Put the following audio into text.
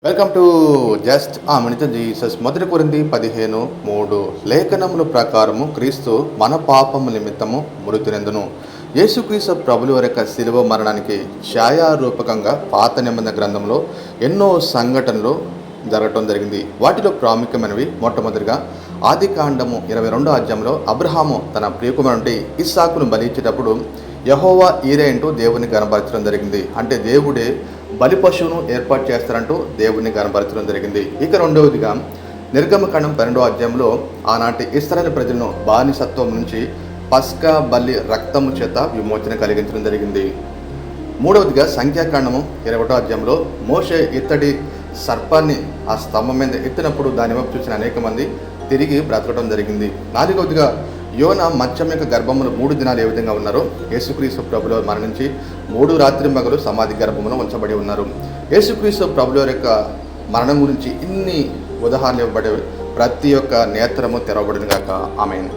Welcome to just minute Jesus. 1 కొరింథీ 15:3 లేఖనముల ప్రకారము క్రీస్తు మన పాపము నిమిత్తము మృతినందును. యేసుక్రీస్తు ప్రభుల యొక్క శిలువ మరణానికి ఛాయారూపకంగా పాత నిబంధన గ్రంథంలో ఎన్నో సంఘటనలు జరగటం జరిగింది. వాటిలో ప్రాముఖ్యమైనవి మొట్టమొదటిగా ఆదికాండము 22వ అధ్యాయంలో అబ్రహాము తన ప్రియకుమారుడి ఇస్సాకును బలి ఇచ్చేటప్పుడు యెహోవా ఈరే అంటూ దేవుని గణపరచడం జరిగింది. అంటే దేవుడే బలి పశువును ఏర్పాటు చేస్తారంటూ దేవుని గణపరచడం జరిగింది. ఇక రెండవదిగా నిర్గమకాండం 12వ అధ్యాయంలో ఆనాటి ఇశ్రాయేలు ప్రజలను బానిసత్వం నుంచి పస్కా బలి రక్తము చేత విమోచన కలిగించడం జరిగింది. మూడవదిగా సంఖ్యాకాండము 21వ అధ్యాయంలో మోషే ఇత్తడి సర్పాన్ని ఆ స్తంభం మీద ఎత్తినప్పుడు దాని వైపు చూసిన అనేక మంది తిరిగి బ్రతకడం జరిగింది. నాలుగవదిగా యోన మత్స్యం యొక్క గర్భములు 3 దినాలు ఏ విధంగా ఉన్నారో యేసుక్రీస్తు ప్రభులో మరణించి 3 రాత్రి మగలు సమాధి గర్భములో ఉంచబడి ఉన్నారు. యేసుక్రీస్తు ప్రభుల యొక్క మరణం గురించి ఇన్ని ఉదాహరణలు ఇవ్వబడే ప్రతి ఒక్క నేత్రము తెరవబడిన గాక. ఆమేన్.